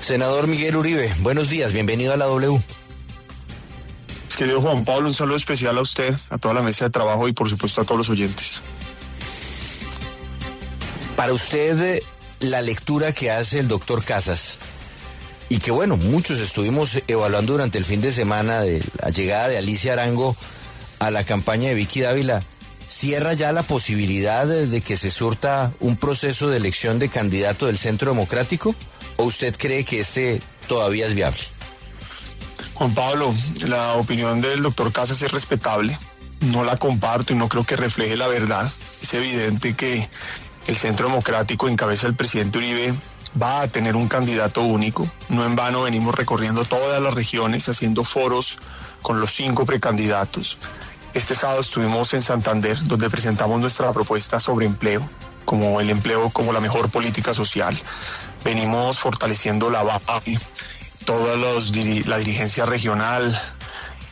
Senador Miguel Uribe, buenos días, bienvenido a la W. Querido Juan Pablo, un saludo especial a usted, a toda la mesa de trabajo y por supuesto a todos los oyentes. Para usted, la lectura que hace el doctor Casas, y que bueno, muchos estuvimos evaluando durante el fin de semana de la llegada de Alicia Arango a la campaña de Vicky Dávila, ¿cierra ya la posibilidad de que se surta un proceso de elección de candidato del Centro Democrático? ¿O usted cree que este todavía es viable? Juan Pablo, la opinión del doctor Casas es respetable, no la comparto y no creo que refleje la verdad. Es evidente que el Centro Democrático en cabeza del presidente Uribe va a tener un candidato único. No en vano venimos recorriendo todas las regiones, haciendo foros con los 5 precandidatos. Este sábado estuvimos en Santander, donde presentamos nuestra propuesta sobre empleo, como el empleo como la mejor política social. Venimos fortaleciendo la base, la dirigencia regional,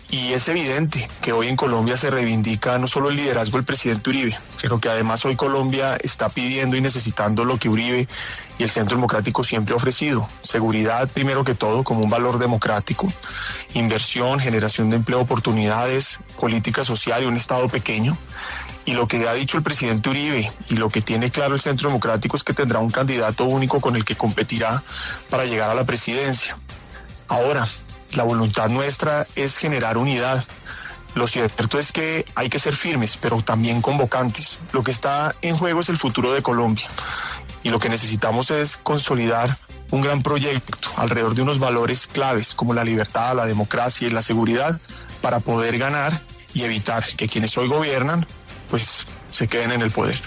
y es evidente que hoy en Colombia se reivindica no solo el liderazgo del presidente Uribe, sino que además hoy Colombia está pidiendo y necesitando lo que Uribe y el Centro Democrático siempre ha ofrecido: seguridad primero que todo como un valor democrático, inversión, generación de empleo, oportunidades, política social y un Estado pequeño. Y lo que ha dicho el presidente Uribe y lo que tiene claro el Centro Democrático es que tendrá un candidato único con el que competirá para llegar a la presidencia. Ahora, la voluntad nuestra es generar unidad. Lo cierto es que hay que ser firmes, pero también convocantes. Lo que está en juego es el futuro de Colombia. Y lo que necesitamos es consolidar un gran proyecto alrededor de unos valores claves como la libertad, la democracia y la seguridad para poder ganar y evitar que quienes hoy gobiernan pues se queden en el poder.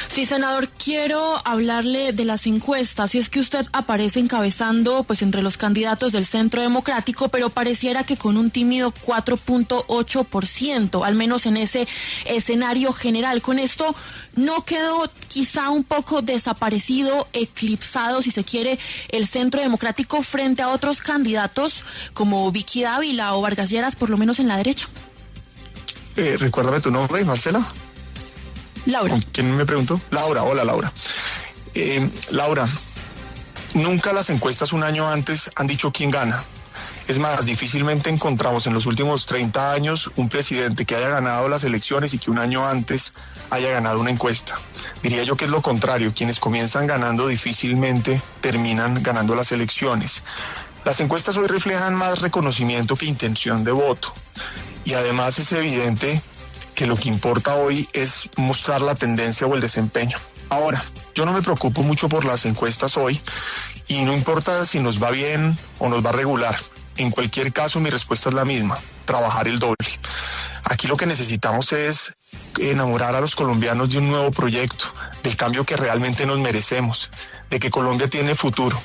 Sí, senador, quiero hablarle de las encuestas. Y es que usted aparece encabezando pues entre los candidatos del Centro Democrático, pero pareciera que con un tímido 4.8%, al menos en ese escenario general. Con esto no quedó quizá un poco desaparecido, eclipsado, si se quiere, el Centro Democrático frente a otros candidatos como Vicky Dávila o Vargas Lleras, por lo menos en la derecha. Recuérdame tu nombre, Marcela. Laura. ¿Quién me preguntó? Laura, hola Laura. Laura, nunca las encuestas un año antes han dicho quién gana. Es más, difícilmente encontramos en los últimos 30 años un presidente que haya ganado las elecciones y que un año antes haya ganado una encuesta. Diría yo que es lo contrario, quienes comienzan ganando difícilmente terminan ganando las elecciones. Las encuestas hoy reflejan más reconocimiento que intención de voto. Y además es evidente que lo que importa hoy es mostrar la tendencia o el desempeño. Ahora, yo no me preocupo mucho por las encuestas hoy y no importa si nos va bien o nos va regular. En cualquier caso, mi respuesta es la misma: trabajar el doble. Aquí lo que necesitamos es enamorar a los colombianos de un nuevo proyecto, del cambio que realmente nos merecemos, de que Colombia tiene futuro.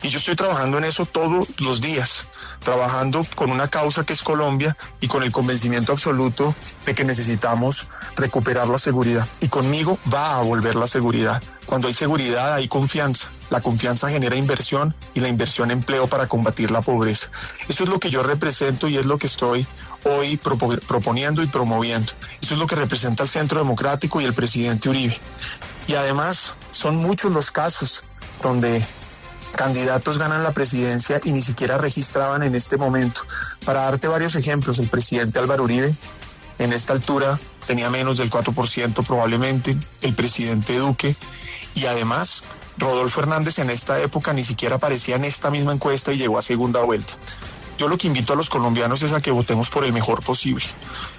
Y yo estoy trabajando en eso todos los días, trabajando con una causa que es Colombia y con el convencimiento absoluto de que necesitamos recuperar la seguridad. Y conmigo va a volver la seguridad. Cuando hay seguridad hay confianza. La confianza genera inversión y la inversión empleo para combatir la pobreza. Eso es lo que yo represento y es lo que estoy hoy proponiendo y promoviendo. Eso es lo que representa el Centro Democrático y el presidente Uribe. Y además son muchos los casos donde candidatos ganan la presidencia y ni siquiera registraban en este momento. Para darte varios ejemplos, el presidente Álvaro Uribe en esta altura tenía menos del 4% probablemente, el presidente Duque, y además Rodolfo Hernández en esta época ni siquiera aparecía en esta misma encuesta y llegó a segunda vuelta. Yo lo que invito a los colombianos es a que votemos por el mejor posible.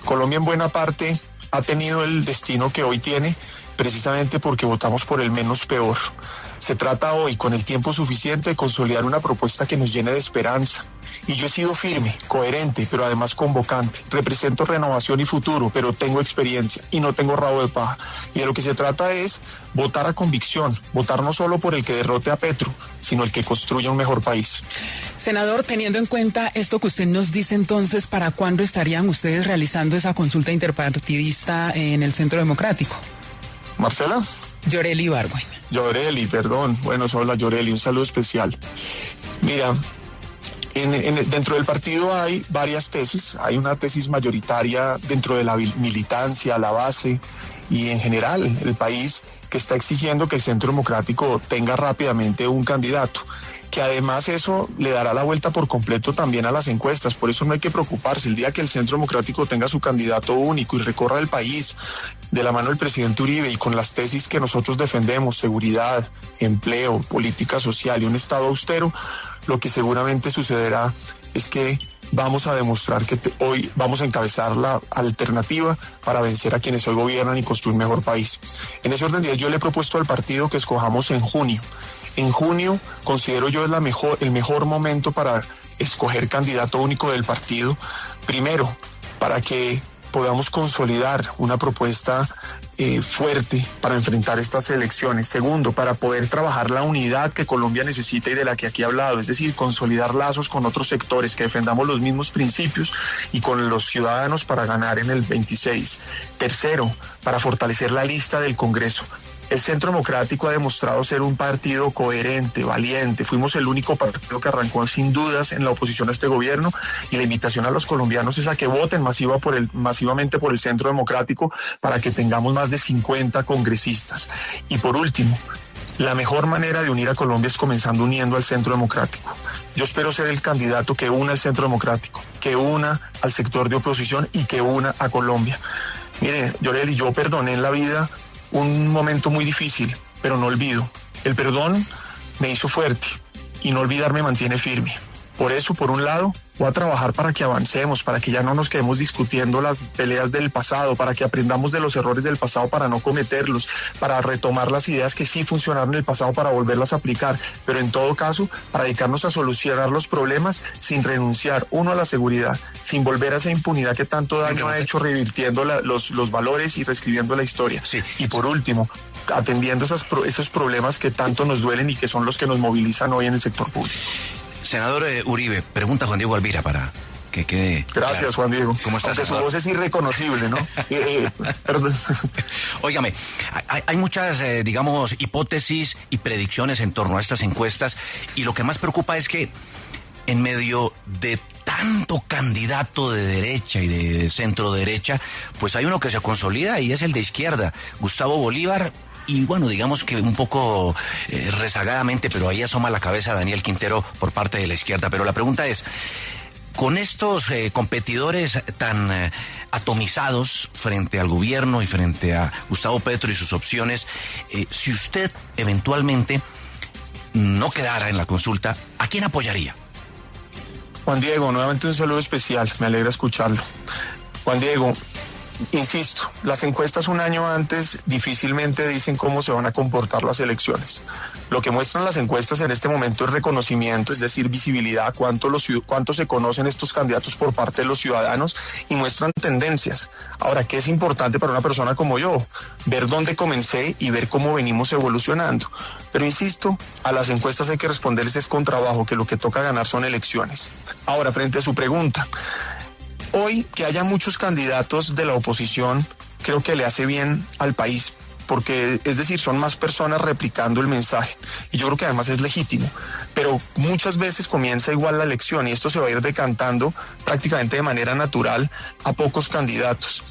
Colombia en buena parte ha tenido el destino que hoy tiene precisamente porque votamos por el menos peor. Se trata hoy, con el tiempo suficiente, de consolidar una propuesta que nos llene de esperanza. Y yo he sido firme, coherente, pero además convocante. Represento renovación y futuro, pero tengo experiencia y no tengo rabo de paja. Y de lo que se trata es votar a convicción, votar no solo por el que derrote a Petro, sino el que construya un mejor país. Senador, teniendo en cuenta esto que usted nos dice, entonces, ¿para cuándo estarían ustedes realizando esa consulta interpartidista en el Centro Democrático? ¿Marcela? Yoreli Ibargüen. Yoreli, perdón. Bueno, hola Yoreli, un saludo especial. Mira, dentro del partido hay varias tesis. Hay una tesis mayoritaria dentro de la militancia, la base y en general el país que está exigiendo que el Centro Democrático tenga rápidamente un candidato. que además eso le dará la vuelta por completo también a las encuestas. Por eso no hay que preocuparse. El día que el Centro Democrático tenga su candidato único y recorra el país de la mano del presidente Uribe y con las tesis que nosotros defendemos, seguridad, empleo, política social y un Estado austero, lo que seguramente sucederá es que vamos a demostrar que hoy vamos a encabezar la alternativa para vencer a quienes hoy gobiernan y construir un mejor país. En ese orden de ideas yo le he propuesto al partido que escojamos en junio. En junio considero yo es el mejor momento para escoger candidato único del partido. Primero, para que podamos consolidar una propuesta fuerte para enfrentar estas elecciones. Segundo, para poder trabajar la unidad que Colombia necesita y de la que aquí he hablado, es decir, consolidar lazos con otros sectores, que defendamos los mismos principios y con los ciudadanos para ganar en el 26. Tercero, para fortalecer la lista del Congreso. El Centro Democrático ha demostrado ser un partido coherente, valiente. Fuimos el único partido que arrancó sin dudas en la oposición a este gobierno y la invitación a los colombianos es a que voten masivamente por el Centro Democrático para que tengamos más de 50 congresistas. Y por último, la mejor manera de unir a Colombia es comenzando uniendo al Centro Democrático. Yo espero ser el candidato que una al Centro Democrático, que una al sector de oposición y que una a Colombia. Mire, Yoreli, yo perdoné en la vida un momento muy difícil, pero no olvido. El perdón me hizo fuerte y no olvidar me mantiene firme. Por eso, por un lado, voy a trabajar para que avancemos, para que ya no nos quedemos discutiendo las peleas del pasado, para que aprendamos de los errores del pasado para no cometerlos, para retomar las ideas que sí funcionaron en el pasado para volverlas a aplicar, pero en todo caso, para dedicarnos a solucionar los problemas sin renunciar, uno, a la seguridad, sin volver a esa impunidad que tanto daño ha hecho revirtiendo los valores y reescribiendo la historia. Sí. Y por último, atendiendo esos problemas que tanto nos duelen y que son los que nos movilizan hoy en el sector público. Senador Uribe, pregunta Juan Diego Alvira para que quede Gracias, claro. Juan Diego. ¿Cómo estás? Aunque su voz es irreconocible, ¿no? Perdón. Óigame, hay muchas, digamos, hipótesis y predicciones en torno a estas encuestas y lo que más preocupa es que en medio de tanto candidato de derecha y de centro derecha, pues hay uno que se consolida y es el de izquierda, Gustavo Bolívar. Y bueno, digamos que un poco rezagadamente, pero ahí asoma la cabeza Daniel Quintero por parte de la izquierda. Pero la pregunta es, con estos competidores tan atomizados frente al gobierno y frente a Gustavo Petro y sus opciones, si usted eventualmente no quedara en la consulta, ¿a quién apoyaría? Juan Diego, nuevamente un saludo especial, me alegra escucharlo. Juan Diego, insisto, las encuestas un año antes difícilmente dicen cómo se van a comportar las elecciones. Lo que muestran las encuestas en este momento es reconocimiento, es decir, visibilidad, cuánto se conocen estos candidatos por parte de los ciudadanos y muestran tendencias. Ahora, ¿qué es importante para una persona como yo? Ver dónde comencé y ver cómo venimos evolucionando. Pero insisto, a las encuestas hay que responderles es con trabajo, que lo que toca ganar son elecciones. Ahora, frente a su pregunta, hoy que haya muchos candidatos de la oposición, creo que le hace bien al país, porque es decir, son más personas replicando el mensaje, y yo creo que además es legítimo, pero muchas veces comienza igual la elección y esto se va a ir decantando prácticamente de manera natural a pocos candidatos.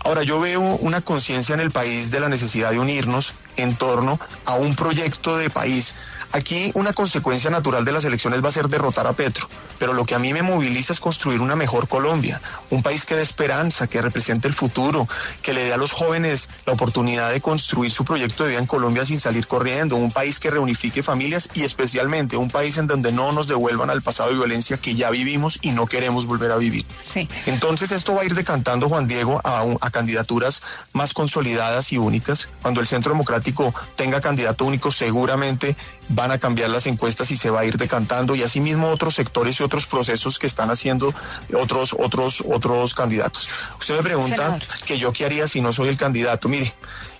Ahora, yo veo una conciencia en el país de la necesidad de unirnos en torno a un proyecto de país. Aquí una consecuencia natural de las elecciones va a ser derrotar a Petro, pero lo que a mí me moviliza es construir una mejor Colombia, un país que dé esperanza, que represente el futuro, que le dé a los jóvenes la oportunidad de construir su proyecto de vida en Colombia sin salir corriendo, un país que reunifique familias y especialmente un país en donde no nos devuelvan al pasado de violencia que ya vivimos y no queremos volver a vivir. Sí. Entonces esto va a ir decantando, Juan Diego, a candidaturas más consolidadas y únicas. Cuando el Centro Democrático tenga candidato único, seguramente van a cambiar las encuestas y se va a ir decantando, y asimismo otros sectores y otros procesos que están haciendo otros candidatos. Usted me pregunta que yo qué haría si no soy el candidato. Mire,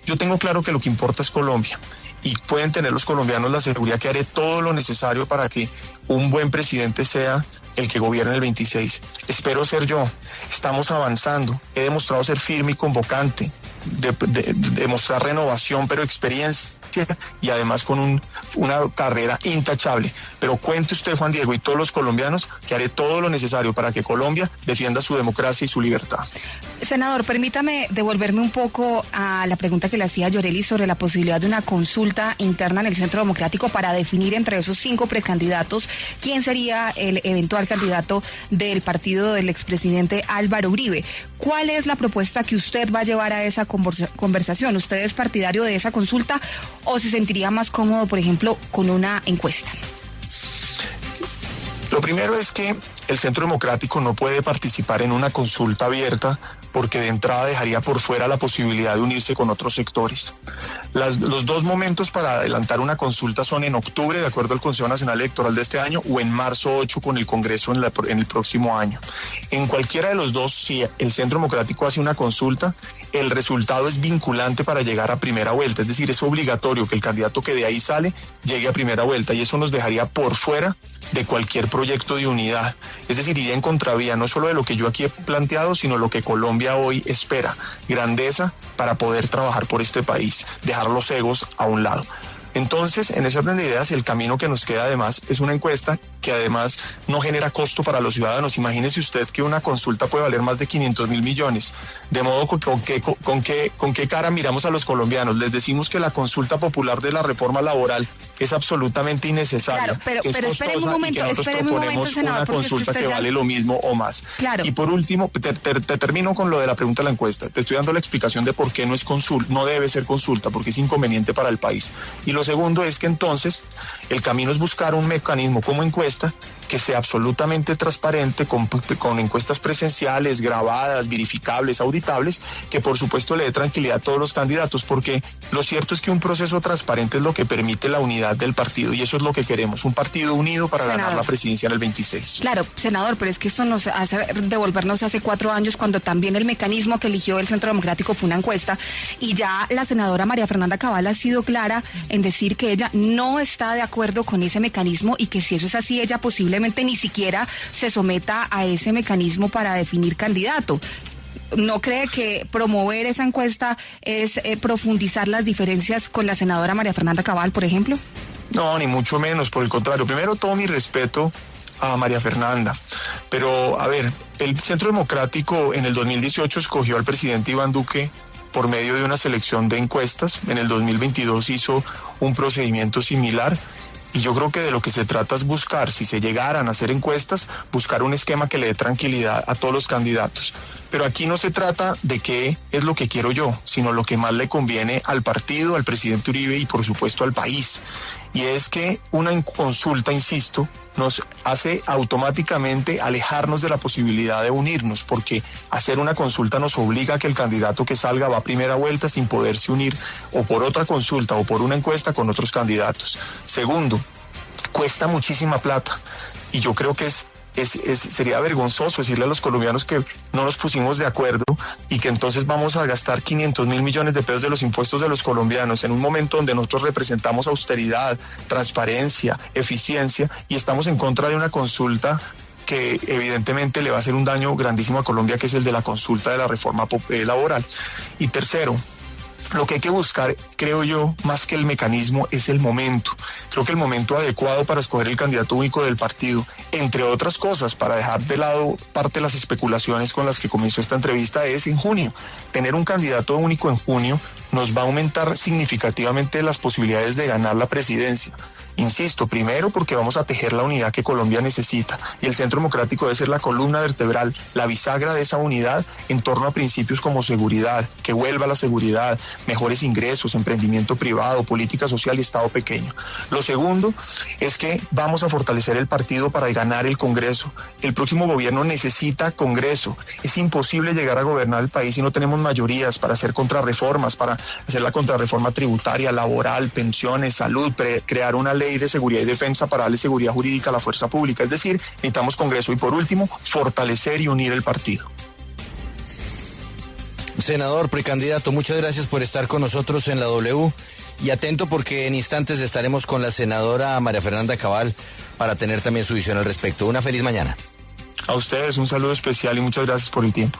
yo tengo claro que lo que importa es Colombia, y pueden tener los colombianos la seguridad que haré todo lo necesario para que un buen presidente sea el que gobierne el 26. Espero ser yo. Estamos avanzando. He demostrado ser firme y convocante, de mostrar renovación, pero experiencia, y además con una carrera intachable. Pero cuente usted, Juan Diego, y todos los colombianos, que haré todo lo necesario para que Colombia defienda su democracia y su libertad. Senador, permítame devolverme un poco a la pregunta que le hacía Yoreli sobre la posibilidad de una consulta interna en el Centro Democrático para definir entre esos 5 precandidatos quién sería el eventual candidato del partido del expresidente Álvaro Uribe. ¿Cuál es la propuesta que usted va a llevar a esa conversación? ¿Usted es partidario de esa consulta o se sentiría más cómodo, por ejemplo, con una encuesta? Lo primero es que el Centro Democrático no puede participar en una consulta abierta porque de entrada dejaría por fuera la posibilidad de unirse con otros sectores. Los 2 momentos para adelantar una consulta son en octubre, de acuerdo al Consejo Nacional Electoral de este año, o en marzo 8 con el Congreso en el próximo año. En cualquiera de los dos, si el Centro Democrático hace una consulta, el resultado es vinculante para llegar a primera vuelta, es decir, es obligatorio que el candidato que de ahí sale llegue a primera vuelta, y eso nos dejaría por fuera de cualquier proyecto de unidad. Es decir, iría en contravía no solo de lo que yo aquí he planteado, sino lo que Colombia hoy espera: grandeza para poder trabajar por este país, dejar los egos a un lado. Entonces, en ese orden de ideas, el camino que nos queda además es una encuesta que además no genera costo para los ciudadanos. Imagínese usted que una consulta puede valer más de 500.000 millones. De modo con qué cara miramos a los colombianos. Les decimos que la consulta popular de la reforma laboral es absolutamente innecesaria. Claro, pero espéreme un momento, senador, una consulta que vale lo mismo o más. Claro. Y por último, te termino con lo de la pregunta de la encuesta. Te estoy dando la explicación de por qué no es consulta, no debe ser consulta, porque es inconveniente para el país. Y lo segundo es que entonces el camino es buscar un mecanismo como encuesta que sea absolutamente transparente, con encuestas presenciales, grabadas, verificables, auditables, que por supuesto le dé tranquilidad a todos los candidatos, porque lo cierto es que un proceso transparente es lo que permite la unidad del partido, y eso es lo que queremos, un partido unido para ganar la presidencia en el 26. Claro, senador, pero es que esto nos hace devolvernos hace 4 años, cuando también el mecanismo que eligió el Centro Democrático fue una encuesta, y ya la senadora María Fernanda Cabal ha sido clara en decir que ella no está de acuerdo con ese mecanismo, y que si eso es así, ella posiblemente ni siquiera se someta a ese mecanismo para definir candidato. ¿No cree que promover esa encuesta es profundizar las diferencias con la senadora María Fernanda Cabal, por ejemplo? No, ni mucho menos, por el contrario. Primero, todo mi respeto a María Fernanda, pero a ver, el Centro Democrático en el 2018 escogió al presidente Iván Duque por medio de una selección de encuestas. En el 2022 hizo un procedimiento similar. Y yo creo que de lo que se trata es buscar, si se llegaran a hacer encuestas, buscar un esquema que le dé tranquilidad a todos los candidatos. Pero aquí no se trata de qué es lo que quiero yo, sino lo que más le conviene al partido, al presidente Uribe y por supuesto al país. Y es que una consulta, insisto, nos hace automáticamente alejarnos de la posibilidad de unirnos, porque hacer una consulta nos obliga a que el candidato que salga va a primera vuelta sin poderse unir o por otra consulta o por una encuesta con otros candidatos. Segundo, cuesta muchísima plata, y yo creo que sería vergonzoso decirle a los colombianos que no nos pusimos de acuerdo y que entonces vamos a gastar 500.000 millones de pesos de los impuestos de los colombianos en un momento donde nosotros representamos austeridad, transparencia, eficiencia, y estamos en contra de una consulta que evidentemente le va a hacer un daño grandísimo a Colombia, que es el de la consulta de la reforma laboral. Y tercero, lo que hay que buscar, creo yo, más que el mecanismo, es el momento. Creo que el momento adecuado para escoger el candidato único del partido, entre otras cosas, para dejar de lado parte de las especulaciones con las que comenzó esta entrevista, es en junio. Tener un candidato único en junio nos va a aumentar significativamente las posibilidades de ganar la presidencia. Insisto, primero porque vamos a tejer la unidad que Colombia necesita, y el Centro Democrático debe ser la columna vertebral, la bisagra de esa unidad en torno a principios como seguridad, que vuelva la seguridad, mejores ingresos, emprendimiento privado, política social y Estado pequeño. Lo segundo es que vamos a fortalecer el partido para ganar el Congreso. El próximo gobierno necesita Congreso. Es imposible llegar a gobernar el país si no tenemos mayorías para hacer contrarreformas, para hacer la contrarreforma tributaria, laboral, pensiones, salud, crear una ley de seguridad y defensa para darle seguridad jurídica a la fuerza pública. Es decir, necesitamos Congreso. Y por último, fortalecer y unir el partido. Senador, precandidato, muchas gracias por estar con nosotros en la W, y atento porque en instantes estaremos con la senadora María Fernanda Cabal para tener también su visión al respecto. Una feliz mañana. A ustedes un saludo especial y muchas gracias por el tiempo.